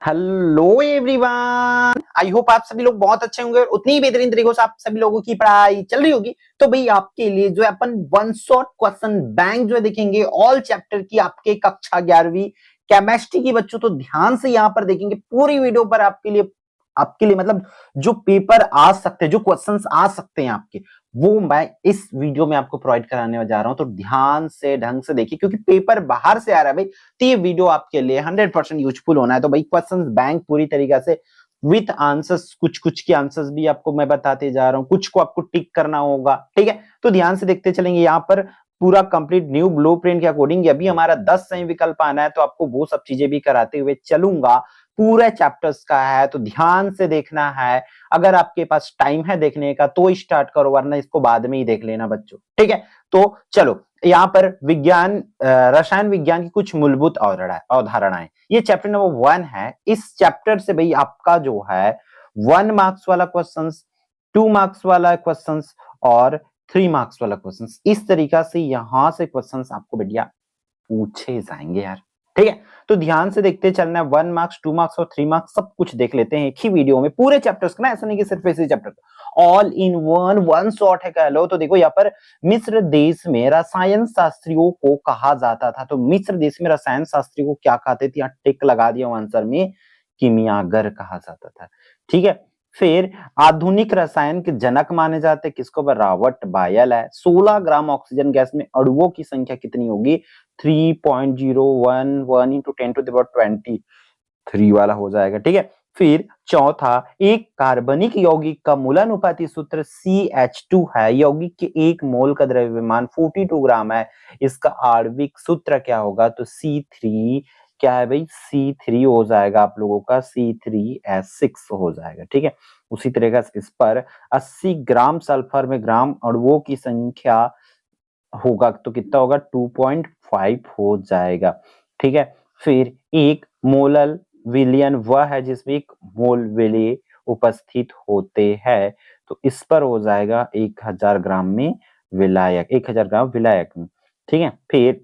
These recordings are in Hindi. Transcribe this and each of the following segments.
हेलो एवरीवन, आई होप आप सभी लोग बहुत अच्छे होंगे और उतनी ही बेहतरीन तरीकों से आप सभी लोगों की पढ़ाई चल रही होगी। तो भाई आपके लिए जो है अपन वन शॉट क्वेश्चन बैंक जो है देखेंगे ऑल चैप्टर की आपके कक्षा 11वीं केमिस्ट्री की बच्चों। तो ध्यान से यहाँ पर देखेंगे पूरी वीडियो पर आपके लिए मतलब जो पेपर आ सकते हैं, जो क्वेश्चंस आ सकते हैं आपके, वो मैं इस वीडियो में आपको प्रोवाइड कराने जा रहा हूं। तो ध्यान से ढंग से देखिए क्योंकि पेपर बाहर से आ रहा है भाई, तो ये वीडियो आपके लिए 100% यूजफुल होना है। तो भाई क्वेश्चंस बैंक पूरी तरीके से विथ आंसर्स, कुछ कुछ के आंसर्स भी आपको मैं बताते जा रहा हूं, कुछ को आपको टिक करना होगा, ठीक है। तो ध्यान से देखते चलेंगे यहाँ पर पूरा कंप्लीट न्यू ब्लूप्रिंट के अकॉर्डिंग अभी हमारा 10 सही विकल्प आना है, तो आपको वो सब चीजें भी कराते हुए चलूंगा। पूरे चैप्टर्स का है तो ध्यान से देखना है। अगर आपके पास टाइम है देखने का तो स्टार्ट करो, वरना इसको बाद में ही देख लेना बच्चों, ठीक है। तो चलो यहाँ पर विज्ञान, रसायन विज्ञान की कुछ मूलभूत अवधारणाएं, ये चैप्टर नंबर 1 है। इस चैप्टर से भाई आपका जो है 1 मार्क्स वाला क्वेश्चन, 2 मार्क्स वाला क्वेश्चन और 3 मार्क्स वाला क्वेश्चन, इस तरीका से यहां से क्वेश्चन आपको बढ़िया पूछे जाएंगे यार, ठीक है। तो ध्यान से देखते चलना है, 1 मार्क्स 2 मार्क्स और 3 मार्क्स सब कुछ देख लेते हैं एक ही वीडियो में, पूरे चैप्टर्स का ना, ऐसा नहीं कि सिर्फ इसी चैप्टर का, ऑल इन वन शॉट है कह लो। तो देखो यहाँ पर मिस्र देश में रसायन शास्त्रियों को कहा जाता था, तो मिस्र देश में रसायन शास्त्रियों को क्या कहते थे, यहाँ टिक लगा दिया आंसर में, किमियागर कहा जाता था, ठीक है। फिर आधुनिक रसायन के जनक माने जाते किसको, रॉबर्ट बायल है। 16 ग्राम ऑक्सीजन गैस में अणुओं की संख्या कितनी होगी, 3.011 इंटू 10⁻23 वाला हो जाएगा, ठीक है। फिर चौथा, एक कार्बनिक यौगिक का मूलानुपाती सूत्र CH2 है। यौगिक के एक मोल का द्रव्यमान 42 ग्राम है, इसका आणविक सूत्र क्या होगा, तो C3 क्या है भाई, C3 हो जाएगा आप लोगों का, C3H6 हो जाएगा, ठीक है। उसी तरह से इस पर 80 ग्राम सल्फर में ग्राम अणुओं की संख्या होगा तो कितना होगा, 2.5 हो जाएगा, ठीक है। फिर एक मोलल विलयन वह है जिसमें एक मोल विलय उपस्थित होते हैं, तो इस पर हो जाएगा 1000 ग्राम में विलायक, 1000 ग्राम विलायक में, ठीक है। फिर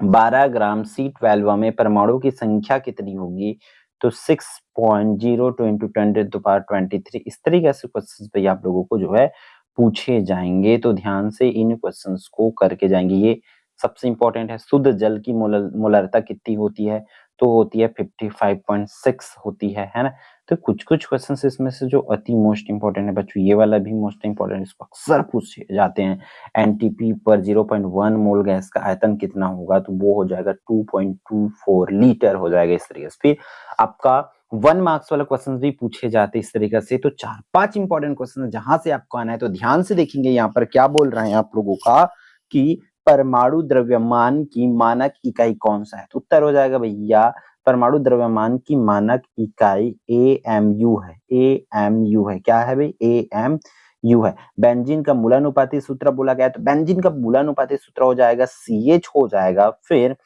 12 ग्राम C12 में परमाणु की संख्या कितनी होगी, तो 6.02 इंटू 10⁻23। इस तरीके से क्वेश्चन भाई आप लोगों को जो है पूछे जाएंगे, तो ध्यान से इन क्वेश्चंस को करके जाएंगे। ये सबसे इंपॉर्टेंट है। शुद्ध जल की मोलरता कितनी होती है, तो होती है 55.6 होती है ना। तो कुछ कुछ क्वेश्चन इसमें से जो अति मोस्ट इंपॉर्टेंट है बच्चों, ये वाला भी मोस्ट इंपॉर्टेंट, इसको अक्सर पूछे जाते हैं। एनटीपी पर 0.1 मोल गैस का आयतन कितना होगा, तो वो हो जाएगा 2.24 लीटर हो जाएगा, इस तरीके से। फिर आपका 1 मार्क्स वाला क्वेश्चन भी पूछे जाते हैं इस तरीके से। तो 4-5 इंपॉर्टेंट क्वेश्चन जहां से आपको आना है, तो ध्यान से देखेंगे यहाँ पर क्या बोल रहे हैं आप लोगों का कि परमाणु द्रव्यमान की मानक इकाई कौन सा है, तो उत्तर हो जाएगा भैया परमाणु द्रव्यमान की मानक इकाई AMU है। AMU है, क्या है भाई, AMU है। बेंजीन का मूलानुपाती सूत्र बोला गया, तो बेंजीन का मूलानुपाती सूत्र हो जाएगा CH हो जाएगा। फिर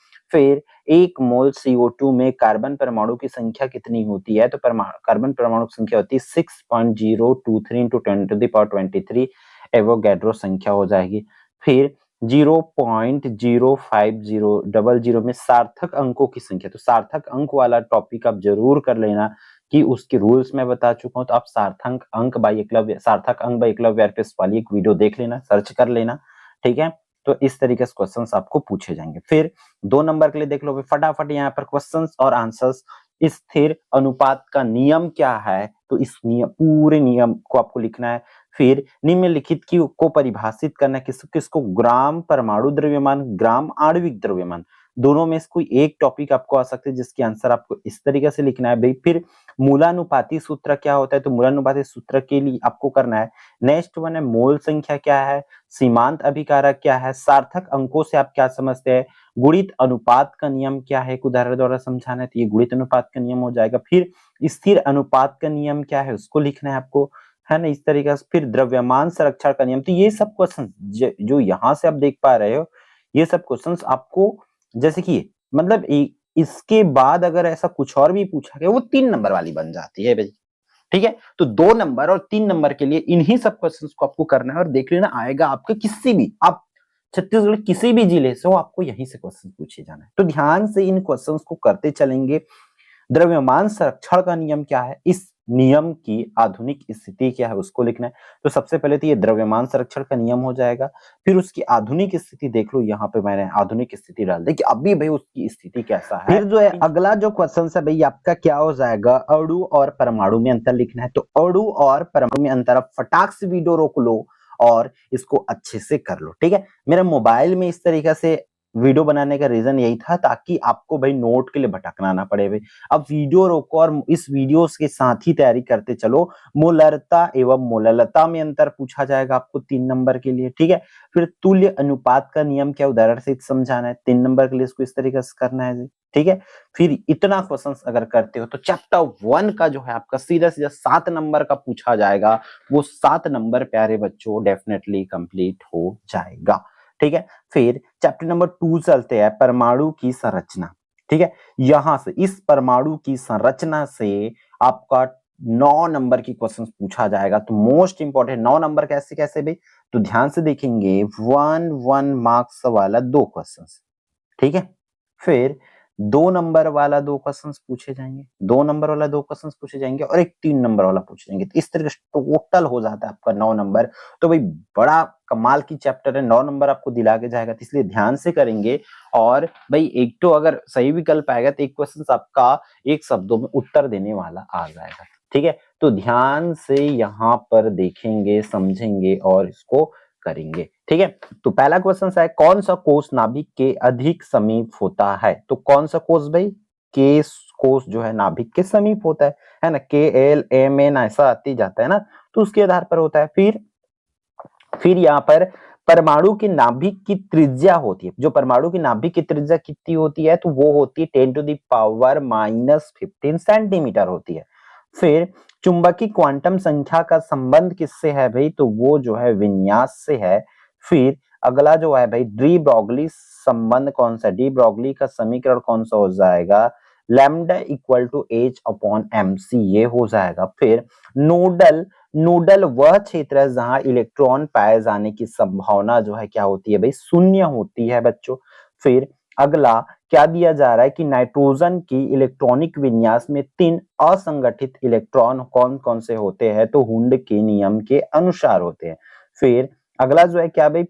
1 मोल CO2 में कार्बन परमाणु की संख्या कितनी होती है, तो कार्बन परमाणु की संख्या होती है 6.023 इंटू 10⁻23 एवोगैड्रो संख्या हो जाएगी। फिर 0.05000 में सार्थक अंकों की संख्या, तो सार्थक अंक वाला टॉपिक आप जरूर कर लेना कि उसके रूल्स मैं बता चुका हूं, तो आप सार्थक अंक बाय एकलव्य आरपीएस वाली एक वीडियो देख लेना, सर्च कर लेना, ठीक है। तो इस तरीके से क्वेश्चंस आपको पूछे जाएंगे। फिर 2 नंबर के लिए देख लो फटाफट यहाँ पर क्वेश्चंस और आंसर्स। स्थिर अनुपात का नियम क्या है, तो इस पूरे नियम को आपको लिखना है। फिर निम्नलिखित की को परिभाषित करना, किसको, ग्राम परमाणु द्रव्यमान, ग्राम आणविक द्रव्यमान, दोनों में से कोई एक टॉपिक आपको आ सकते हैं जिसकी आंसर आपको इस तरीके से लिखना है भाई। फिर मूलानुपाती सूत्र क्या होता है, तो मूलानुपाती सूत्र के लिए आपको करना है। नेक्स्ट वन है मोल संख्या क्या है, सीमांत अभिकारक क्या है, सार्थक अंकों से आप क्या समझते हैं, गुणित अनुपात का नियम क्या है, एक उदाहरण द्वारा समझाना है, तो ये गुणित अनुपात का नियम हो जाएगा। फिर स्थिर अनुपात का नियम क्या है, उसको लिखना है आपको, है ना, इस तरीके से। फिर द्रव्यमान संरक्षण का नियम, तो ये सब क्वेश्चन जो यहाँ से आप देख पा रहे हो, ये सब क्वेश्चंस आपको, जैसे कि मतलब इसके बाद अगर ऐसा कुछ और भी पूछा गया वो 3 नंबर वाली बन जाती है भाई, ठीक है। तो 2 नंबर और 3 नंबर के लिए इन्हीं सब क्वेश्चंस को आपको करना है, और देख लेना आएगा आपके किसी भी, आप छत्तीसगढ़ किसी भी जिले से हो, आपको यहीं से क्वेश्चन पूछे जाना है। तो ध्यान से इन क्वेश्चंस को करते चलेंगे। द्रव्यमान संरक्षण का नियम क्या है, इस नियम की आधुनिक स्थिति क्या है उसको लिखना है। तो सबसे पहले तो ये द्रव्यमान संरक्षण का नियम हो जाएगा, फिर उसकी आधुनिक स्थिति देख लो, यहाँ पे मैंने आधुनिक स्थिति डाल दी कि अभी भाई उसकी स्थिति कैसा है। फिर जो है अगला जो क्वेश्चन है भाई आपका क्या हो जाएगा, अणु और परमाणु में अंतर लिखना है। तो अणु और परमाणु में अंतर, अब फटाक से वीडियो रोक लो और इसको अच्छे से कर लो, ठीक है। मेरा मोबाइल में इस तरीके से वीडियो बनाने का रीजन यही था ताकि आपको भाई नोट के लिए भटकना ना पड़े भाई। अब वीडियो रोको और इस वीडियो के साथ ही तैयारी करते चलो। मोलरता एवं मोललता में अंतर पूछा जाएगा आपको 3 नंबर के लिए, ठीक है। फिर तुल्य अनुपात का नियम क्या, उदाहरण से समझाना है, 3 नंबर के लिए इसको इस तरीके से करना है जी, ठीक है। फिर इतना क्वेश्चन अगर करते हो तो चैप्टर 1 का जो है आपका सीधा सीधा 7 नंबर का पूछा जाएगा, वो 7 नंबर प्यारे बच्चों डेफिनेटली कंप्लीट हो जाएगा, ठीक है। फिर चैप्टर नंबर 2 चलते हैं, परमाणु की संरचना, ठीक है। यहां से इस परमाणु की संरचना से आपका 9 नंबर की क्वेश्चन पूछा जाएगा। तो मोस्ट इंपॉर्टेंट 9 नंबर कैसे कैसे भाई, तो ध्यान से देखेंगे 1 मार्क्स वाला 2 क्वेश्चन, ठीक है। फिर 2 नंबर वाला 2 क्वेश्चंस पूछे जाएंगे, 2 नंबर वाला 2 क्वेश्चंस पूछे जाएंगे और एक 3 नंबर वाला पूछे जाएंगे। तो इस तरीके से टोटल हो जाता है आपका 9 नंबर। तो भाई बड़ा कमाल की चैप्टर है, 9 नंबर आपको दिला के जाएगा, तो इसलिए ध्यान से करेंगे। और भाई एक तो अगर सही विकल्प आएगा तो एक क्वेश्चन आपका एक शब्दों में उत्तर देने वाला आ जाएगा, ठीक है। तो ध्यान से यहाँ पर देखेंगे, समझेंगे और इसको करेंगे, ठीक है। तो पहला क्वेश्चन है, कौन सा कोष नाभिक के अधिक समीप होता है। तो कौन सा कोष भाई, के कोष जो है नाभिक के समीप होता है ना, KLMN ऐसा आती जाता है ना, तो उसके आधार पर होता है। फिर यहाँ पर परमाणु की नाभिक की त्रिज्या होती है, जो परमाणु की नाभिक की त्रिज्या कितनी होती है, तो वो होती है 10⁻⁻15 सेंटीमीटर होती है। फिर चुंबकीय क्वांटम संख्या का संबंध किससे है भाई, तो वो जो है विन्यास से है। फिर अगला जो है भाई डी ब्रॉगली संबंध कौन सा, डी ब्रॉगली का समीकरण कौन सा हो जाएगा, लैम्डा इक्वल टू H/mc, ये हो जाएगा। फिर नोडल वह क्षेत्र है जहां इलेक्ट्रॉन पाए जाने की संभावना जो है क्या होती है भाई, शून्य होती है बच्चों। फिर अगला क्या दिया जा रहा है कि नाइट्रोजन की इलेक्ट्रॉनिक विन्यास में 3 असंगठित इलेक्ट्रॉन कौन कौन से होते हैं, तो हुंड के नियम के अनुसार होते हैं। फिर अगला जो है क्या भाई,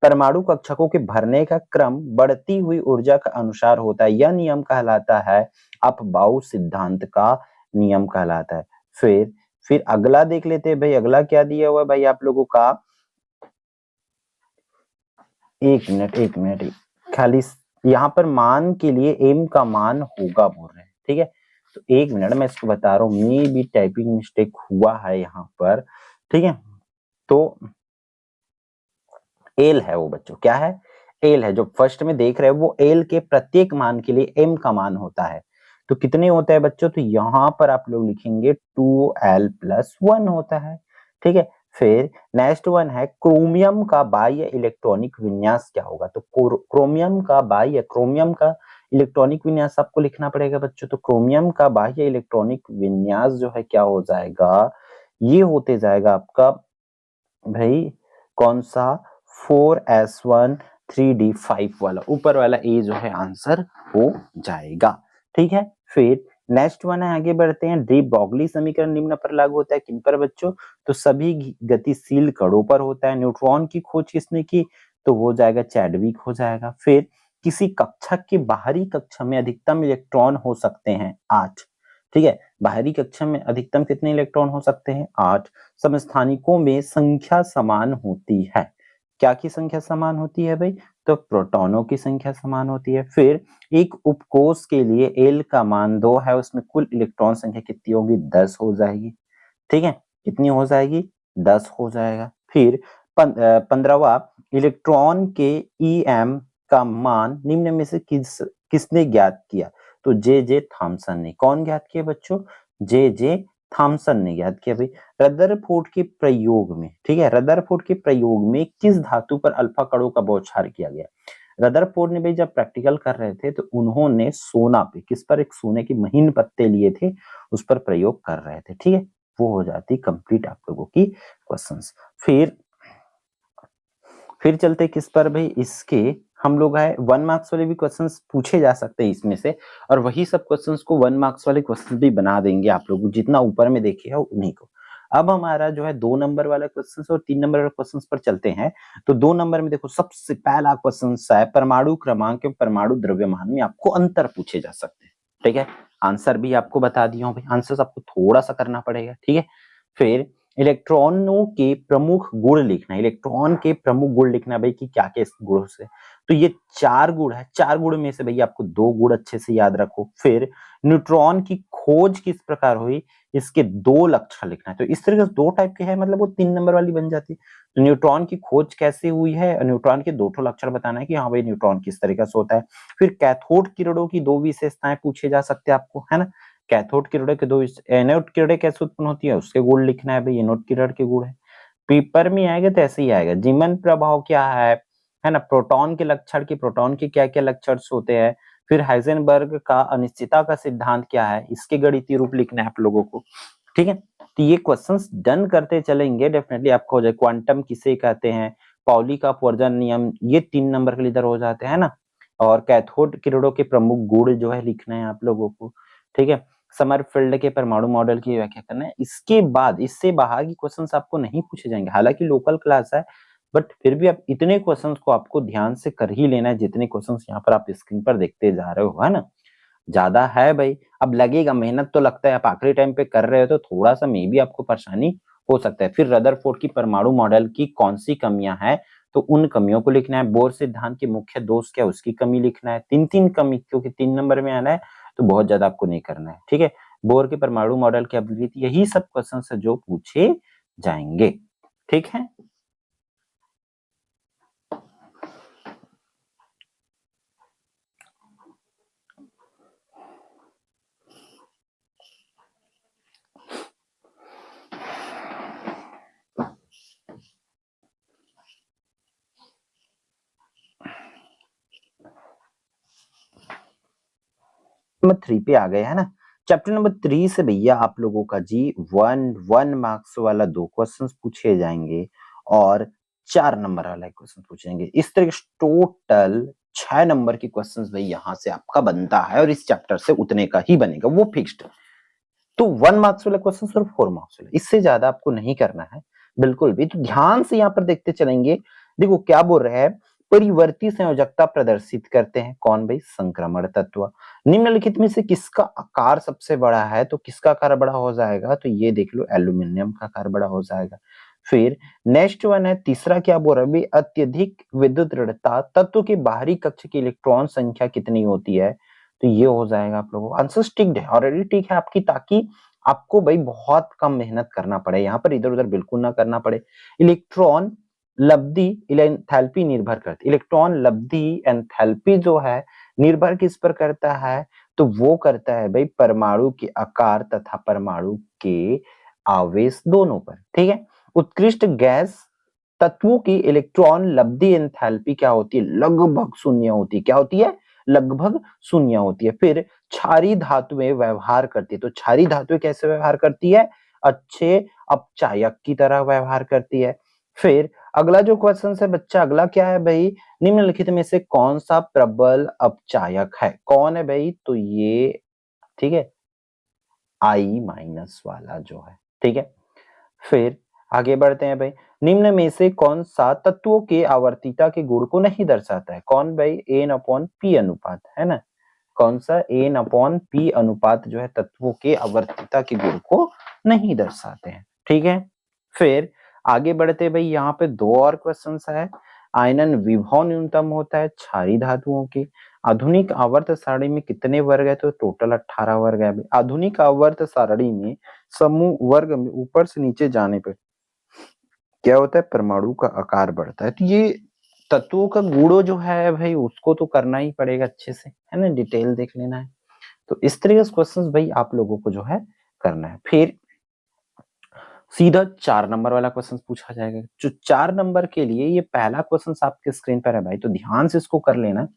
परमाणु कक्षकों के भरने का क्रम बढ़ती हुई ऊर्जा का अनुसार होता है, यह नियम कहलाता है अपबाऊ सिद्धांत का नियम कहलाता है। फिर अगला देख लेते हैं भाई, अगला क्या दिया हुआ है भाई आप लोगों का, एक मिनट खाली यहाँ पर मान के लिए एम का मान होगा बोल रहे हैं, ठीक है। तो एक मिनट मैं इसको बता रहा हूँ, मे भी टाइपिंग मिस्टेक हुआ है यहाँ पर, ठीक है। तो एल है वो बच्चों, क्या है, एल है, जो फर्स्ट में देख रहे हैं वो एल के प्रत्येक मान के लिए एम का मान होता है। तो कितने होते हैं बच्चों, तो यहाँ पर आप लोग लिखेंगे 2l+1 होता है, ठीक है। फिर नेक्स्ट वन है, क्रोमियम का बाह्य इलेक्ट्रॉनिक विन्यास क्या होगा। तो क्रोमियम का इलेक्ट्रॉनिक विन्यास आपको लिखना पड़ेगा बच्चों। तो क्रोमियम का बाह्य इलेक्ट्रॉनिक विन्यास जो है क्या हो जाएगा, ये होते जाएगा आपका भाई कौन सा, 4s1 3d5 वाला, ऊपर वाला ए जो है आंसर हो जाएगा, ठीक है। फिर नेक्स्ट वन है, आगे बढ़ते हैं, डी ब्रॉगली समीकरण निम्न पर लागू होता है किन पर बच्चों, तो सभी गतिशील कणों पर होता है। न्यूट्रॉन की खोज किसने की, तो हो जाएगा चैडविक हो जाएगा। फिर किसी कक्षक की बाहरी कक्षा में अधिकतम इलेक्ट्रॉन हो सकते हैं 8, ठीक है। बाहरी कक्षा में अधिकतम कितने इलेक्ट्रॉन हो सकते हैं, 8। समस्थानिकों में संख्या समान होती है, क्या की संख्या समान होती है भाई, तो प्रोटॉनों की संख्या समान होती है। फिर एक उपकोष के लिए एल का मान 2 है, उसमें कुल इलेक्ट्रॉन संख्या कितनी होगी, 10 हो जाएगी, ठीक है। कितनी हो जाएगी, 10 हो जाएगा। फिर 15वां, इलेक्ट्रॉन के EM का मान निम्न में से किसने ज्ञात किया, तो जे थॉमसन ने। कौन ज्ञात किया बच्चों, जे थॉमसन ने ज्ञात किया भाई। रदरफोर्ड के प्रयोग में, ठीक है, रदरफोर्ड के प्रयोग में किस धातु पर अल्फा कणों का बौछार किया गया। रदरफोर्ड ने भाई जब प्रैक्टिकल कर रहे थे तो उन्होंने सोना पे, किस पर, एक सोने के महीन पत्ते लिए थे, उस पर प्रयोग कर रहे थे, ठीक है। वो हो जाती कंप्लीट आप लोगों की क्वेश्चंस। फिर चलते किस पर भाई, इसके हम लोग है 1 मार्क्स वाले भी क्वेश्चंस पूछे जा सकते हैं इसमें से, और वही सब क्वेश्चंस को 1 मार्क्स वाले क्वेश्चंस भी बना देंगे आप लोग जितना ऊपर में देखे हो उन्हीं को। अब हमारा जो है 2 नंबर वाला क्वेश्चंस और 3 नंबर वाले क्वेश्चंस पर चलते हैं। तो 2 नंबर में देखो सबसे पहला क्वेश्चन है परमाणु क्रमांक एवं परमाणु द्रव्यमान में आपको अंतर पूछे जा सकते हैं। ठीक है, आंसर भी आपको बता दिया हूं भाई, आंसर आपको थोड़ा सा करना पड़ेगा। ठीक है, फिर इलेक्ट्रॉनों के प्रमुख गुण लिखना, इलेक्ट्रॉन के प्रमुख गुण लिखना भाई कि क्या क्या इस गुणों से, तो ये 4 गुण है, 4 गुण में से भैया आपको 2 गुण अच्छे से याद रखो। फिर न्यूट्रॉन की खोज किस प्रकार हुई, इसके 2 लक्षण लिखना है। तो इस तरह से 2 टाइप के है, मतलब वो 3 नंबर वाली बन जाती है। तो न्यूट्रॉन की खोज कैसे हुई है, न्यूट्रॉन के 2 लक्षण बताना है कि हाँ भाई न्यूट्रॉन किस तरीके से होता है। फिर कैथोड किरणों की 2 विशेषताएं पूछे जा सकते हैं आपको, है ना। कैथोड किरणें के 2, एनोड किरणें कैसे उत्पन्न होती है उसके गुण लिखना है भाई, एनोड किरण के गुण है। पेपर में आएगा तो ऐसे ही आएगा। जीवन प्रभाव क्या है ना। प्रोटॉन के लक्षण की, प्रोटॉन के क्या क्या लक्षण होते हैं। फिर हाइजेनबर्ग का अनिश्चितता का सिद्धांत क्या है, इसके गणितीय रूप लिखना है आप लोगों को। ठीक है, तो ये क्वेश्चंस डन करते चलेंगे, डेफिनेटली आपको हो जाए। क्वांटम किसे कहते हैं, पाउली का अपवर्जन नियम, ये 3 नंबर के लिए इधर हो जाते हैं ना। और कैथोड किरणों के प्रमुख गुण जो है लिखना है आप लोगों को। ठीक है, समरफील्ड के परमाणु मॉडल की व्याख्या करना है। इसके बाद इससे बाहर की क्वेश्चंस आपको नहीं पूछे जाएंगे, हालांकि लोकल क्लास है, बट फिर भी आप इतने क्वेश्चंस को आपको ध्यान से कर ही लेना है, जितने क्वेश्चंस यहाँ पर आप स्क्रीन पर देखते जा रहे हो, है ना। ज्यादा है भाई, अब लगेगा, मेहनत तो लगता है, आप आखिरी टाइम पे कर रहे हो तो थोड़ा सा मे भी आपको परेशानी हो सकता है। फिर रदरफोर्ड की परमाणु मॉडल की कौन सी कमियां हैं, तो उन कमियों को लिखना है। बोर सिद्धांत के मुख्य दोष क्या, उसकी कमी लिखना है। 3-3 कमी, क्योंकि 3 नंबर में आना है तो बहुत ज्यादा आपको नहीं करना है। ठीक है, बोर के परमाणु मॉडल की एबिलिटी, यही सब क्वेश्चन है जो पूछे जाएंगे। ठीक है, नंबर 3 पे आ गए, है ना। चैप्टर नंबर 3 से भैया आप लोगों का जी 1 मार्क्स वाला 2 क्वेश्चंस पूछे जाएंगे और 4 नंबर वाला क्वेश्चन पूछेंगे। इस तरह के टोटल 6 नंबर की क्वेश्चंस भाई यहाँ से आपका बनता है, और इस चैप्टर से उतने का ही बनेगा, वो फिक्स्ड। तो 1 मार्क्स वाला क्वेश्चन सिर्फ 4 मार्क्स वाला, इससे ज्यादा आपको नहीं करना है बिल्कुल भी। तो ध्यान से यहाँ पर देखते चलेंगे। देखो क्या बोल रहे हैं, परिवर्ती संयोजकता प्रदर्शित करते हैं कौन भाई, संक्रमण तत्व। निम्नलिखित में से किसका आकार सबसे बड़ा है, तो किसका आकार बड़ा हो जाएगा, तो ये देख लो एल्यूमिनियम का आकार बड़ा हो जाएगा। फिर नेक्स्ट वन है तीसरा, क्या बोल रहा है, अत्यधिक विद्युत ऋणता तत्व के बाहरी कक्ष की इलेक्ट्रॉन संख्या कितनी होती है, तो ये हो जाएगा आप लोगों को। आंसर टिक्ड है, ऑलरेडी टिक है आपकी, ताकि आपको भाई बहुत कम मेहनत करना पड़े, यहाँ पर इधर उधर बिल्कुल ना करना पड़े। इलेक्ट्रॉन लब्धि एंथैल्पी निर्भर करती, इलेक्ट्रॉन लब्धि एंथैल्पी जो है निर्भर किस पर करता है, तो वो करता है भाई परमाणु के आकार तथा परमाणु के आवेश दोनों पर। ठीक है, उत्कृष्ट गैस तत्वों की इलेक्ट्रॉन लब्धि एंथैल्पी क्या होती है, लगभग शून्य होती है। क्या होती है, लगभग शून्य होती है। फिर क्षारी धातुएं व्यवहार करती है, तो क्षारी धातुएं कैसे व्यवहार करती है, अच्छे अपचायक की तरह व्यवहार करती है। फिर अगला जो क्वेश्चन है बच्चा, अगला क्या है भाई, निम्नलिखित में से कौन सा प्रबल अपचायक है, कौन है भाई, तो ये ठीक है I माइनस वाला जो है। ठीक है, फिर आगे बढ़ते हैं भाई, निम्न में से कौन सा तत्वों के आवर्तीता के गुण को नहीं दर्शाता है, कौन भाई, एन अपॉन पी अनुपात, है ना। कौन सा, एन अपॉन पी अनुपात जो है तत्वों के आवर्तीता के गुण को नहीं दर्शाते हैं। ठीक है, फिर आगे बढ़ते भाई, यहाँ पे 2 और क्वेश्चन है। आयनन विभव न्यूनतम होता है क्षारी धातुओं की। आधुनिक आवर्त सारणी में कितने वर्ग है, तो टोटल 18 वर्ग है। आधुनिक आवर्त सारणी में समूह वर्ग में ऊपर से नीचे जाने पर क्या होता है, परमाणु का आकार बढ़ता है। तो ये तत्वों का गुणों जो है भाई उसको तो करना ही पड़ेगा अच्छे से, है ना, डिटेल देख लेना है। तो इस तरीके से क्वेश्चंस भाई आप लोगों को जो है करना है। फिर सीधा 4 नंबर वाला क्वेश्चन पूछा जाएगा, जो 4 नंबर के लिए ये पहला क्वेश्चन आपके स्क्रीन पर है भाई, तो ध्यान से इसको कर लेना।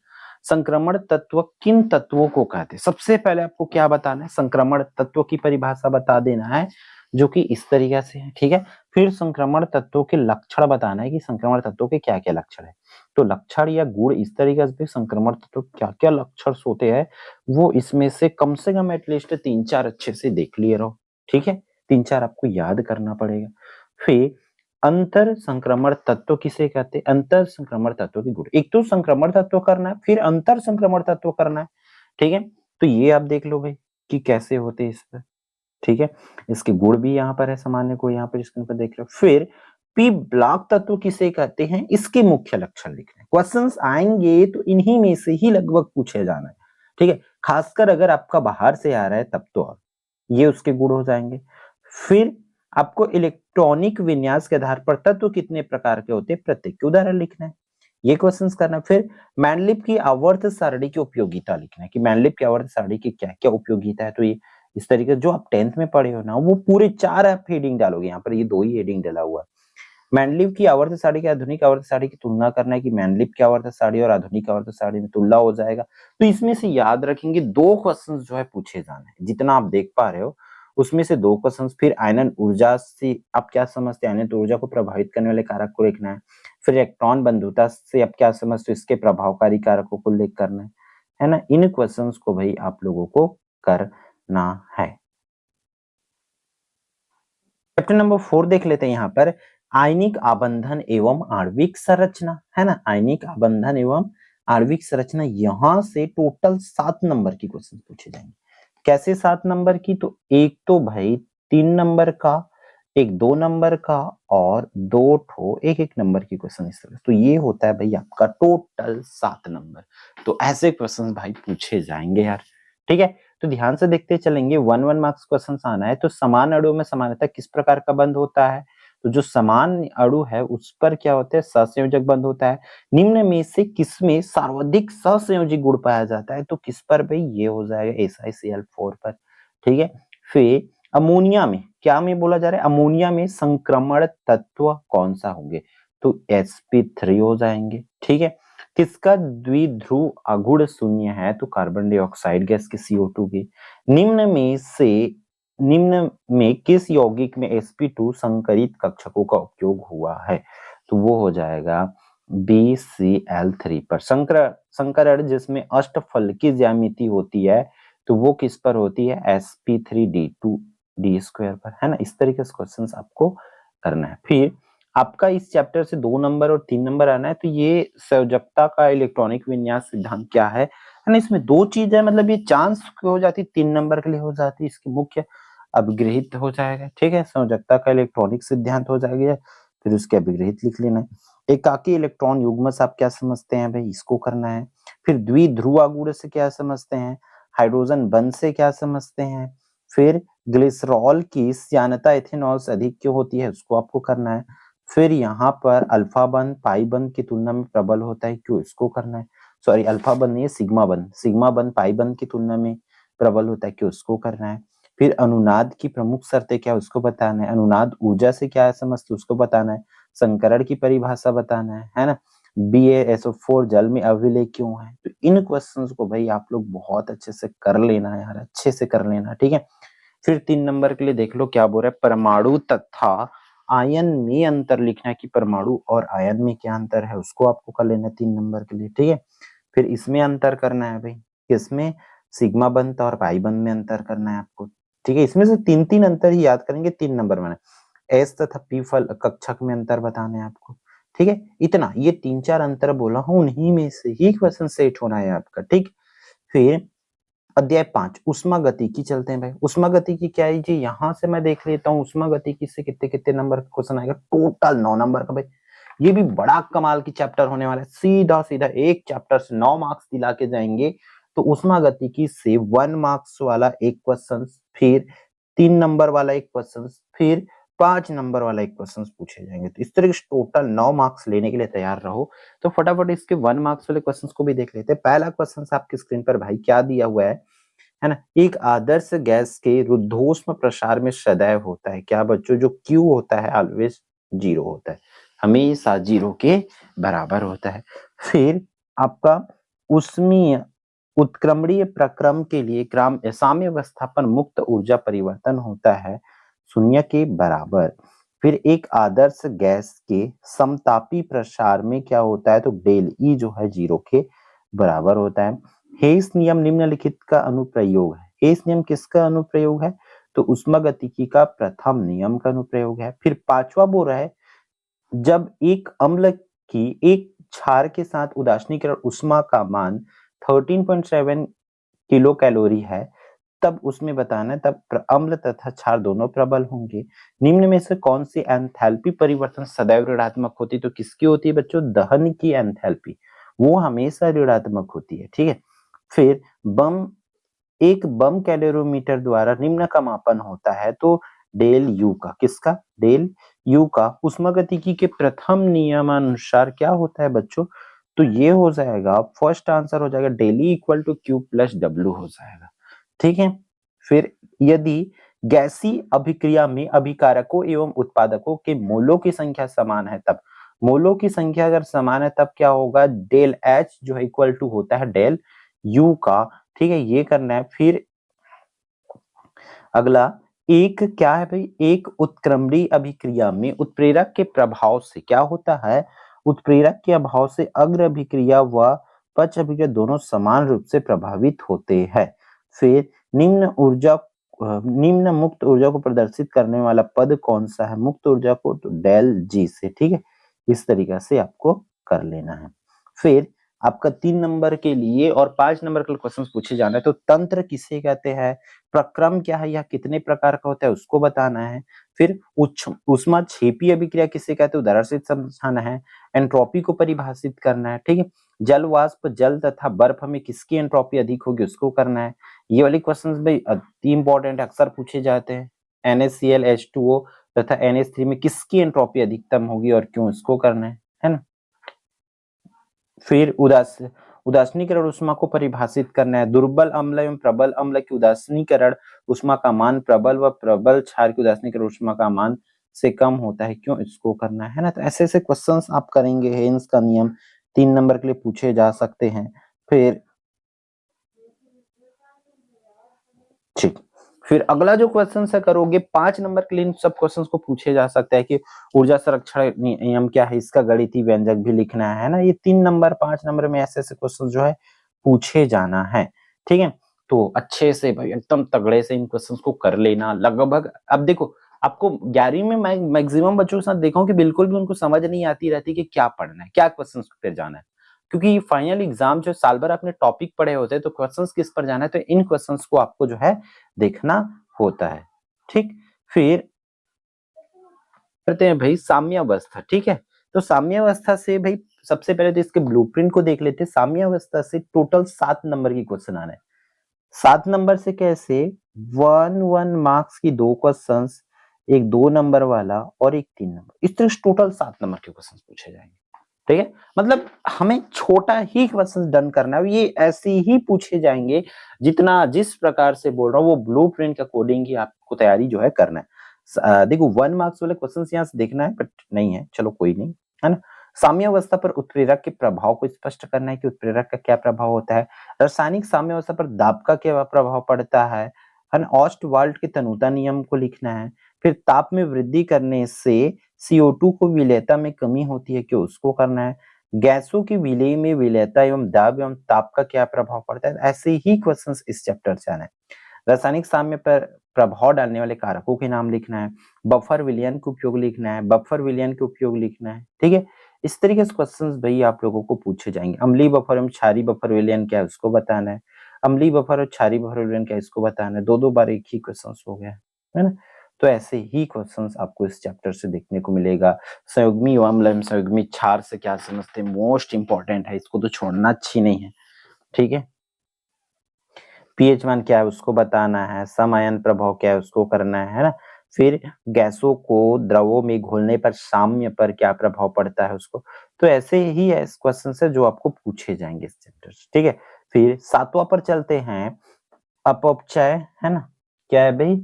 संक्रमण तत्व किन तत्वों को कहते हैं? सबसे पहले आपको क्या बताना है, संक्रमण तत्व की परिभाषा बता देना है जो कि इस तरीके से है, ठीक है। फिर संक्रमण तत्वों के लक्षण बताना है कि संक्रमण तत्वों के क्या क्या लक्षण है। तो लक्षण या गुण इस तरीके से संक्रमण तत्व क्या क्या लक्षण होते हैं वो इसमें से कम एटलीस्ट 3-4 अच्छे से देख लिए रहो, ठीक है। 3-4 आपको याद करना पड़ेगा। फिर अंतर संक्रमण तत्व किसे कहते हैं? अंतर संक्रमण तत्व की गुण, एक तो संक्रमण तत्व करना है, फिर अंतर संक्रमण तत्व करना है, ठीक है। तो ये आप देख लो भाई कि कैसे होते हैं इस पर, ठीक है। इसके गुण भी यहाँ पर है, सामान्य को यहाँ पर स्क्रीन पर देख लो। फिर पी ब्लॉक तत्व किसे कहते हैं, इसके मुख्य लक्षण लिखने। क्वेश्चंस आएंगे तो इन्हीं में से ही लगभग पूछे जाना है, ठीक है। खासकर अगर आपका बाहर से आ रहा है तब तो, और ये उसके गुण हो जाएंगे। फिर आपको इलेक्ट्रॉनिक विन्यास के आधार पर तत्व कितने प्रकार के होते हैं प्रत्येक के उदाहरण लिखना है, ये क्वेश्चंस करना है। फिर मैनलिप की आवर्त सारणी की उपयोगिता लिखना है कि मैनलिप की आवर्त सारणी की क्या क्या उपयोगिता है। तो ये इस तरीके जो आप 10th में पढ़े हो ना वो पूरे 4 आप हेडिंग डालोगे, यहाँ पर ये 2 ही हेडिंग डाला हुआ है। मैनलिप की आवर्त सारणी की आधुनिक आवर्त सारणी की तुलना करना है कि मैनलिप की आवर्त सारणी और आधुनिक आवर्त सारणी में तुलना हो जाएगा। तो इसमें से याद रखेंगे 2 क्वेश्चंस जो है पूछे जाने हैं, जितना आप देख पा रहे हो उसमें से 2 क्वेश्चंस। फिर आयनन ऊर्जा से आप क्या समझते हैं, आयनन ऊर्जा को प्रभावित करने वाले कारक को लिखना है। फिर इलेक्ट्रॉन बंधुता से आप क्या समझते हो, इसके प्रभावकारी कारकों को उल्लेख करना है ना। इन क्वेश्चंस को भाई आप लोगों को करना है। चैप्टर नंबर 4 देख लेते हैं यहाँ पर, आयनिक आबंधन एवं आणविक संरचना, है ना। आयनिक आबंधन एवं आणविक संरचना, यहां से टोटल 7 नंबर की क्वेश्चन पूछे जाएंगे। कैसे 7 नंबर की? तो एक तो भाई 3 नंबर का, एक 2 नंबर का और 2 ठो 1-1 नंबर की क्वेश्चन इस तरह। तो ये होता है भाई आपका टोटल 7 नंबर। तो ऐसे क्वेश्चन भाई पूछे जाएंगे यार, ठीक है। तो ध्यान से देखते चलेंगे, 1-1 मार्क्स क्वेश्चन आना है। तो समान अणुओं में समानता किस प्रकार का बंध होता है? तो जो समान अणु है उस पर क्या होता है, सहसंयोजक बंध होता है। निम्न में से किसमें सर्वाधिक सहसंयोजी गुण पाया जाता है? तो किस पर भाई? ये हो जाएगा SiCl4 पर, ठीक है। फिर अमोनिया में, क्या में बोला जा रहा है, अमोनिया में संक्रमण तत्व कौन सा होंगे? तो sp3 हो जाएंगे, ठीक है। किसका द्विध्रुव अगुण शून्य है? तो कार्बन डाइऑक्साइड गैस की, CO2 की। निम्न में किस यौगिक में sp2 संकरित कक्षकों का उपयोग हुआ है? तो वो हो जाएगा BCl3 पर। संकरण जिसमें अष्टफल की ज्यामिति होती है तो वो किस पर होती है? sp3d2d² पर, है ना। इस तरीके से क्वेश्चंस आपको करना है। फिर आपका इस चैप्टर से 2 नंबर और 3 नंबर आना है। तो ये संयोजकता का इलेक्ट्रॉनिक विन्यास सिद्धांत क्या है ना। इसमें 2 चीज है, मतलब ये चांस हो जाती, 3 नंबर के लिए हो जाती, इसकी मुख्य अभिगृहित हो जाएगा, ठीक है। संयोजकता का इलेक्ट्रॉनिक सिद्धांत हो जाएगा, फिर उसके अभिगृहित लिख लेना है। एकाकी इलेक्ट्रॉन युग्म से आप क्या समझते हैं भाई, इसको करना है। फिर द्विध्रुव आगुण से क्या समझते हैं, हाइड्रोजन बंध से क्या समझते हैं। फिर ग्लिसरॉल की श्यानता इथेनॉल से अधिक क्यों होती है, उसको आपको करना है। फिर यहाँ पर अल्फा बंध पाई बंध की तुलना में प्रबल होता है, क्यों, इसको करना है। सॉरी, अल्फा बंध नहीं है, सिग्मा बंध पाई बंध की तुलना में प्रबल होता है, क्यों, उसको करना है। फिर अनुनाद की प्रमुख शर्तें क्या, उसको बताना है। अनुनाद ऊर्जा से क्या समझते, उसको बताना है। संकरण की परिभाषा बताना है ना। BaSO4 जल में अविलेय क्यों है? तो इन क्वेश्चंस को भाई आप लोग बहुत अच्छे से कर लेना यार, अच्छे से कर लेना, ठीक है। फिर 3 नंबर के लिए देख लो क्या बोल रहा है, परमाणु तथा आयन में अंतर लिखना है कि परमाणु और आयन में क्या अंतर है, उसको आपको कर लेना है 3 नंबर के लिए, ठीक है। फिर इसमें अंतर करना है भाई, किसमें, सिग्मा बंध और पाई बंध में अंतर करना है आपको, ठीक है। इसमें से 3-3 अंतर ही याद करेंगे 3 नंबर में। S तथा P फल कक्षक में अंतर बताने हैं आपको, ठीक है। इतना ये 3-4 अंतर बोला हूं, उन्हीं में से ही क्वेश्चन सेट होना है आपका, ठीक। फिर अध्याय 5 उष्मा गतिकी चलते हैं भाई। उष्मा गतिकी क्या है जी, यहां से मैं देख लेता हूँ उष्मा गतिकी से कितने कितने नंबर का क्वेश्चन आएगा। टोटल 9 नंबर का भाई, ये भी बड़ा कमाल की चैप्टर होने वाला है। सीधा सीधा एक चैप्टर से 9 मार्क्स दिला के जाएंगे। तो उष्मा गतिकी से 1 मार्क्स वाला एक क्वेश्चन, फिर 3 नंबर वाला एक क्वेश्चन, फिर 5 नंबर वाला एक क्वेश्चन पूछे जाएंगे। तो इस तरीके से टोटल 9 मार्क्स लेने के लिए तैयार रहो। तो फटाफट इसके 1 मार्क्स वाले क्वेश्चन को भी देख लेते हैं। पहला क्वेश्चन आपकी स्क्रीन पर भाई क्या दिया हुआ है ना। एक आदर्श गैस के रुद्धोष्म प्रसार में सदैव होता है क्या बच्चों, जो Q होता है ऑलवेज 0 होता है, हमेशा 0 के बराबर होता है। फिर आपका ऊष्मीय उत्क्रमणीय प्रक्रम के लिए साम्य अवस्था पर मुक्त ऊर्जा परिवर्तन होता है शून्य के बराबर। फिर एक आदर्श गैस के समतापी प्रसार में क्या होता है, तो डेल ई जो है 0 के बराबर होता है। हेस नियम निम्नलिखित का अनुप्रयोग है। हेस नियम किसका अनुप्रयोग है, तो उष्मागतिकी का प्रथम नियम का अनुप्रयोग है। फिर पांचवा बोल रहा है, जब एक अम्ल की एक क्षार के साथ उदासीनीकरण ऊष्मा का मान 13.7 किलो कैलोरी है, तब उसमें बताना है तब अम्ल तथा क्षार दोनों प्रबल होंगे। निम्न में से कौन सी एंथैल्पी परिवर्तन सदैव ऋणात्मक होती, तो किसकी होती है बच्चों, दहन की एंथैल्पी, वो हमेशा ऋणात्मक होती है। ठीक है। फिर एक बम कैलोरीमीटर द्वारा निम्न का मापन होता है, तो डेल यू का, किसका, डेल यू का उष्मागतिकी के प्रथम नियमानुसार क्या होता है बच्चों, तो ये हो जाएगा, फर्स्ट आंसर हो जाएगा del E equal to Q plus W हो जाएगा। ठीक है। फिर यदि गैसीय अभिक्रिया में अभिकारकों एवं उत्पादकों के मोलों की संख्या समान है, तब मोलों की संख्या अगर समान है तब क्या होगा, डेल एच जो है इक्वल टू होता है डेल यू का। ठीक है, ये करना है। फिर अगला एक क्या है भाई, एक उत्क्रमणीय अभिक्रिया में उत्प्रेरक के प्रभाव से क्या होता है, उत्प्रेरक के अभाव से अग्र अभिक्रिया व पक्ष अभिक्रिया दोनों समान रूप से प्रभावित होते हैं। फिर निम्न मुक्त ऊर्जा को प्रदर्शित करने वाला पद कौन सा है, मुक्त ऊर्जा को, तो डेल जी से। ठीक है, इस तरीके से आपको कर लेना है। फिर आपका 3 नंबर के लिए और 5 नंबर के क्वेश्चन पूछे जाना है, तो तंत्र किसे कहते हैं, प्रक्रम क्या है या कितने प्रकार का होता है उसको बताना है। फिर ऊष्मा क्षेपीय अभिक्रिया किसे कहते हैं, उदाहरण से समझाना है। एंट्रोपी को परिभाषित करना है। ठीक है, जल वाष्प, जल तथा बर्फ में किसकी एंट्रोपी अधिक होगी उसको करना है। ये वाले क्वेश्चंस भाई अति इंपॉर्टेंट, अक्सर पूछे जाते हैं। NaCl H2O तथा NH3 में किसकी एंट्रोपी अधिकतम होगी और क्यों, इसको करना है ना। फिर उदासीनीकरण ऊष्मा को परिभाषित करना है। दुर्बल अम्ल एवं प्रबल अम्ल की उदासीनीकरण ऊष्मा का मान प्रबल व प्रबल क्षार की उदासीनीकरण ऊष्मा का मान से कम होता है, क्यों, इसको करना है ना। तो ऐसे ऐसे क्वेश्चंस आप करेंगे, हेन्स का नियम 3 नंबर के लिए पूछे जा सकते हैं। फिर ठीक, फिर अगला जो क्वेश्चन है करोगे 5 नंबर के लिए, इन सब क्वेश्चंस को पूछे जा सकता है कि ऊर्जा संरक्षण नियम क्या है, इसका गणितीय व्यंजक भी लिखना है ना। ये 3 नंबर 5 नंबर में ऐसे ऐसे क्वेश्चन जो है पूछे जाना है। ठीक है, तो अच्छे से भाई एकदम तगड़े से इन क्वेश्चंस को कर लेना। लगभग अब देखो, आपको 11वीं में मैं मैक्सिमम बच्चों के साथ देखा हूं कि बिल्कुल भी उनको समझ नहीं आती रहती कि क्या पढ़ना है, क्या क्वेश्चंस पे जाना है, क्योंकि फाइनल एग्जाम जो साल भर आपने टॉपिक पढ़े होते हैं, तो क्वेश्चंस किस पर जाना है, तो इन क्वेश्चंस को आपको जो है देखना होता है। ठीक, फिर करते हैं भाई साम्य अवस्था। ठीक है, तो साम्य अवस्था से भाई सबसे पहले तो इसके ब्लूप्रिंट को देख लेते हैं। साम्य अवस्था से टोटल 7 नंबर की क्वेश्चन आने, 7 नंबर से कैसे, 1 मार्क्स की 2 क्वेश्चंस, एक 2 नंबर वाला और एक 3 नंबर, इस तरह टोटल 7 नंबर के क्वेश्चन पूछे जाएंगे। ठीक है, मतलब हमें छोटा ही क्वेश्चन डन करना है, ये ऐसे ही पूछे जाएंगे जितना जिस प्रकार से बोल रहा हूँ वो ब्लूप्रिंट के अकॉर्डिंग ही आपको तैयारी जो है करना है। देखो 1 मार्क्स वाले क्वेश्चन यहाँ से देखना है, बट नहीं है, चलो कोई नहीं, है ना। साम्य अवस्था पर उत्प्रेरक के प्रभाव को स्पष्ट करना है कि उत्प्रेरक का क्या प्रभाव होता है। रासायनिक साम्य अवस्था पर दाब का क्या प्रभाव पड़ता है ना। ऑस्टवाल्ड के तनुता नियम को लिखना है। फिर ताप में वृद्धि करने से CO2 को विलेयता में कमी होती है, क्यों, उसको करना है। गैसों की विलेय में विलेयता एवं दाब एवं ताप का क्या प्रभाव पड़ता है, ऐसे ही क्वेश्चंस इस चैप्टर से आना है। रासायनिक साम्य पर प्रभाव डालने वाले कारकों के नाम लिखना है। बफर विलयन के उपयोग लिखना है, बफर विलयन के उपयोग लिखना है। ठीक है, इस तरीके से क्वेश्चंस भाई आप लोगों को पूछे जाएंगे। अम्लीय बफर एवं क्षारीय बफर विलयन क्या है उसको बताना है। अम्लीय बफर और क्षारीय बफर विलयन क्या है इसको बताना है। 2 बार एक ही क्वेश्चंस हो गया है ना। तो ऐसे ही क्वेश्चंस आपको इस चैप्टर से देखने को मिलेगा। संयुग्मी अम्ल एवं संयुग्मी क्षार से क्या समझते हैं, मोस्ट इंपॉर्टेंट है, इसको तो छोड़ना अच्छी नहीं है। ठीक है, पीएच मान क्या है उसको बताना है। समायन प्रभाव क्या है उसको करना है ना। फिर गैसों को द्रवों में घोलने पर साम्य पर क्या प्रभाव पड़ता है उसको। तो ऐसे ही क्वेश्चन है जो आपको पूछे जाएंगे इस चैप्टर से। ठीक है, फिर 7वां पर चलते हैं, अपचय, है ना। क्या है भाई,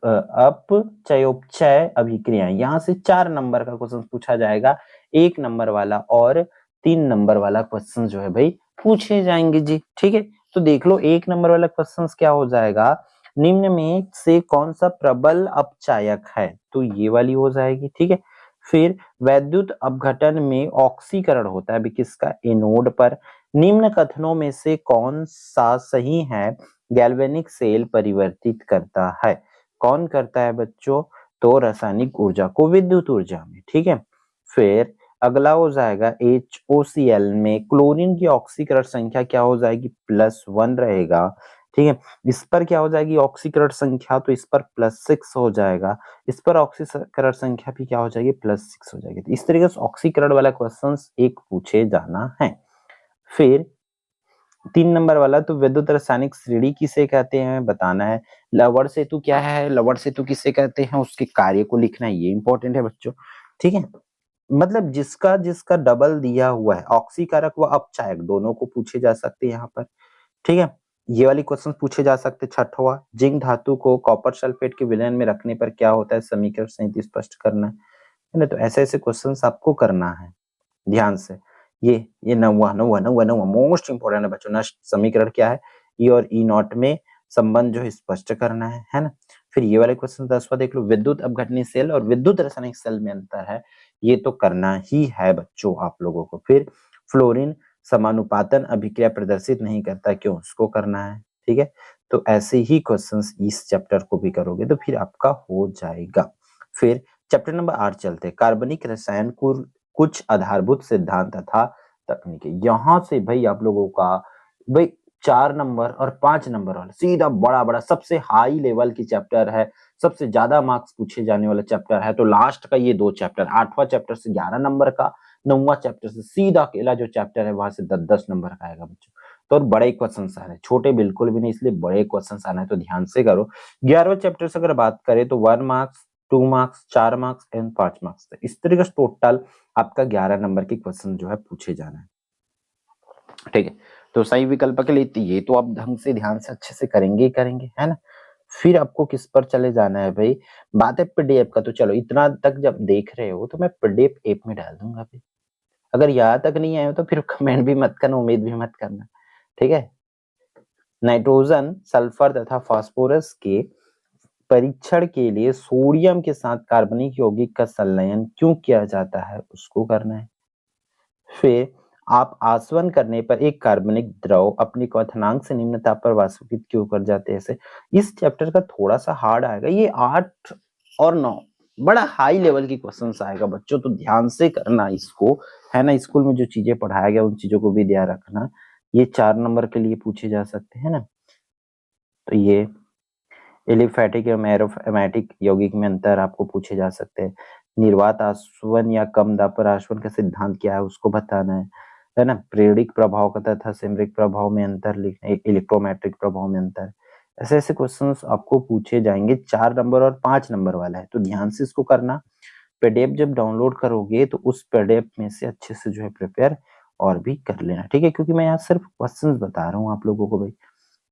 अपचयोपचय अभिक्रिया। यहाँ से 4 नंबर का क्वेश्चन पूछा जाएगा, 1 नंबर वाला और 3 नंबर वाला क्वेश्चन जो है भाई पूछे जाएंगे जी। ठीक है, तो देख लो 1 नंबर वाला क्वेश्चन क्या हो जाएगा, निम्न में से कौन सा प्रबल अपचायक है, तो ये वाली हो जाएगी। ठीक है, फिर वैद्युत अपघटन में ऑक्सीकरण होता है अभी किसका, एनोड पर। निम्न कथनों में से कौन सा सही है, गैल्वेनिक सेल परिवर्तित करता है, कौन करता है बच्चों, तो रासायनिक ऊर्जा को विद्युत ऊर्जा में। ठीक है, फिर अगला हो जाएगा HOCl में क्लोरीन की ऑक्सीकरण संख्या क्या हो जाएगी, +1 रहेगा। ठीक है, इस पर क्या हो जाएगी ऑक्सीकरण संख्या, तो इस पर +6 हो जाएगा, इस पर ऑक्सीकरण संख्या भी क्या हो जाएगी, +6 हो जाएगी। तो इस तरीके से ऑक्सीकरण वाला क्वेश्चन एक पूछे जाना है। फिर 3 नंबर वाला, तो विद्युत रासायनिक श्रेणी किसे कहते हैं बताना है। लवण सेतु क्या है, लवण सेतु किसे कहते हैं, उसके कार्य को लिखना है, ये इंपॉर्टेंट है बच्चों। ठीक है, मतलब जिसका जिसका डबल दिया हुआ है, ऑक्सीकारक व अपचायक दोनों को पूछे जा सकते हैं यहाँ पर। ठीक है, ये वाली क्वेश्चन पूछे जा सकते। छठवां, जिंक धातु को कॉपर सल्फेट के विलयन में रखने पर क्या होता है, समीकरण सहित स्पष्ट करना है ना। तो ऐसे ऐसे क्वेश्चंस आपको करना है ध्यान से। ये नौवां मोस्ट इंपोर्टेंट है बच्चों। नष्ट समीकरण क्या है, ई और ई नॉट में संबंध जो है स्पष्ट करना है ना। फिर ये वाले क्वेश्चन 10वां देख लो, विद्युत अपघटनी सेल और विद्युत रासायनिक सेल में अंतर है, ये तो करना ही है बच्चों आप लोगों को। फिर फ्लोरीन समानुपातन अभिक्रिया प्रदर्शित नहीं करता, क्यों, उसको करना है। ठीक है, तो ऐसे ही क्वेश्चंस इस चैप्टर को भी करोगे तो फिर आपका हो जाएगा। फिर चैप्टर नंबर 8 चलते हैं, कार्बनिक रसायन को कुछ आधारभूत सिद्धांत तथा तकनीकें। यहां से भाई आप लोगों का भाई 4 नंबर और 5 नंबर वाला सीधा बड़ा बड़ा सबसे हाई लेवल की चैप्टर है, सबसे ज्यादा मार्क्स पूछे जाने वाला चैप्टर है। तो लास्ट का ये 2 चैप्टर, 8वां चैप्टर से 11 नंबर का, 9वां चैप्टर से सीधा अकेला जो चैप्टर है वहां से 10-10 नंबर का आएगा बच्चों। तो और बड़े क्वेश्चन आ रहे हैं, छोटे बिल्कुल भी नहीं, इसलिए बड़े क्वेश्चन आना है तो ध्यान से करो। 11वें चैप्टर से अगर बात करें तो 1 marks, 2 marks, 4 marks and 5 marks, इस तरीके से टोटल आपका 11 नंबर के क्वेश्चन जो है पूछे जाना है। ठीक है, तो सही विकल्प के लिए ये तो आप ढंग से ध्यान से अच्छे से करेंगे ही करेंगे, है ना। फिर आपको किस पर चले जाना है भाई, बात है पीडीएफ का। तो चलो इतना तक जब देख रहे हो तो मैं पीडीएफ ऐप में डाल दूंगा भाई। अगर यहाँ तक नहीं आए हो तो फिर कमेंट भी मत करना, उम्मीद भी मत करना। ठीक है, नाइट्रोजन, सल्फर तथा फास्फोरस के परीक्षण के लिए सोडियम के साथ कार्बनिक यौगिक का संलयन क्यों किया जाता है, उसको करना है। फिर आप आसवन करने पर एक कार्बनिक द्रव अपनी क्वथनांक से निम्न ताप पर वाष्पीकृत क्यों कर जाते हैं। ऐसे इस चैप्टर का थोड़ा सा हार्ड आएगा, ये 8 और 9 बड़ा हाई लेवल की क्वेश्चंस आएगा बच्चों, तो ध्यान से करना इसको, है ना। स्कूल में जो चीजें पढ़ाया गया उन चीजों को भी ध्यान रखना। ये 4 नंबर के लिए पूछे जा सकते हैं ना। तो ये एलिफैटिक और एरोमेटिक यौगिक में अंतर आपको पूछे जा सकते हैं। निर्वात आसवन या कम दाब पर आसवन का सिद्धांत क्या है, उसको बताना है ना। प्रेरिक प्रभाव का तथा सेमरिक प्रभाव में अंतर लिखना, इलेक्ट्रोमेट्रिक प्रभाव में अंतर। ऐसे ऐसे क्वेश्चंस आपको पूछे जाएंगे। 4 नंबर और 5 नंबर वाला है, तो ध्यान से इसको करना। पीडीएफ जब डाउनलोड करोगे तो उस पीडीएफ में से अच्छे से जो है प्रिपेयर और भी कर लेना। ठीक है, क्योंकि मैं यहाँ सिर्फ क्वेश्चंस बता रहा हूँ आप लोगों को भाई,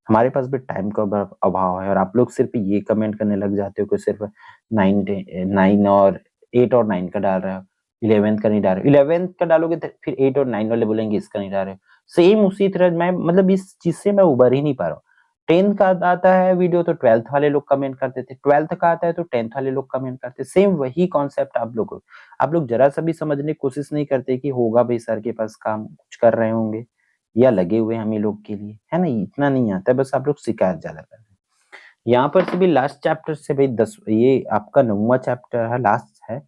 हमारे पास भी टाइम का अभाव है और आप लोग सिर्फ ये कमेंट करने लग जाते हो कि सिर्फ 9 और 8 और 9 का डाल रहे हो, 11th का नहीं डाल रहे हो। 11th का डालोगे तो फिर 8 और 9 वाले बोलेंगे इसका नहीं डाल रहे हो। सेम उसी तरह मैं मतलब इस चीज से मैं उबर ही नहीं पा रहा हूँ। 10th का आता है वीडियो तो 12th वाले लोग कमेंट करते थे, 12th का आता है तो 10th वाले लोग कमेंट करते। सेम वही कॉन्सेप्ट आप लोग जरा सा भी समझने की कोशिश नहीं करते कि होगा भाई सर के पास काम, कुछ कर रहे होंगे या लगे हुए हम ही लोग के लिए, है ना। इतना नहीं आता है, बस आप लोग शिकायत ज्यादा कर रहे हैं। यहाँ पर से भी लास्ट चैप्टर से भाई 10, ये आपका 9वां चैप्टर है, लास्ट है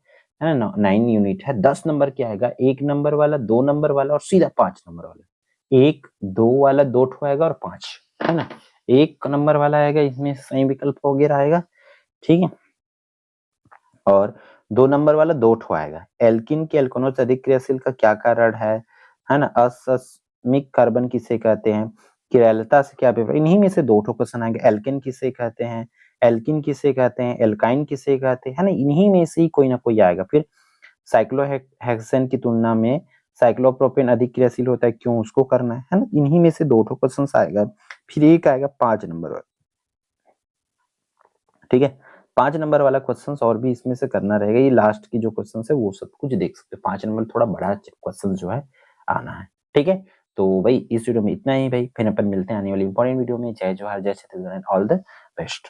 ना। 9 यूनिट है, 10 नंबर क्या आएगा, 1 नंबर वाला, 2 नंबर वाला और सीधा 5 नंबर वाला। 1 2 वाला 2 ठो आएगा और 5, है ना। 1 नंबर वाला आएगा, इसमें सही विकल्प वगैरह आएगा। ठीक है, और 2 नंबर वाला 2 ठो आएगा। एल्किन के एल्कोनों से अधिक क्रियाशील का क्या कारण है ना। असस्मिक कार्बन किसे कहते हैं, किरालता से क्या अभिप्राय, इन्हीं में से 2 ठो क्वेश्चन आएंगे। एल्किन किसे कहते हैं, एल्किन किसे कहते हैं, एल्काइन किसे कहते हैं, है ना। इन्हीं में से ही कोई ना कोई आएगा। फिर साइक्लोहेक्सेन की तुलना में साइक्लोप्रोपेन अधिक क्रियाशील होता है, क्यों, उसको करना है ना। इन्हीं में से 2 ठो क्वेश्चन आएगा। फिर एक आएगा 5 नंबर वाला। ठीक है, 5 नंबर वाला क्वेश्चन और भी इसमें से करना रहेगा। ये लास्ट की जो क्वेश्चन है वो सब कुछ देख सकते हो। 5 नंबर थोड़ा बड़ा क्वेश्चन जो है आना है। ठीक है, तो भाई इस वीडियो में इतना ही भाई, फिर अपन मिलते हैं आने वाली इंपॉर्टेंट वीडियो में। जय जोहार, जय छत्तीसगढ़, ऑल द बेस्ट।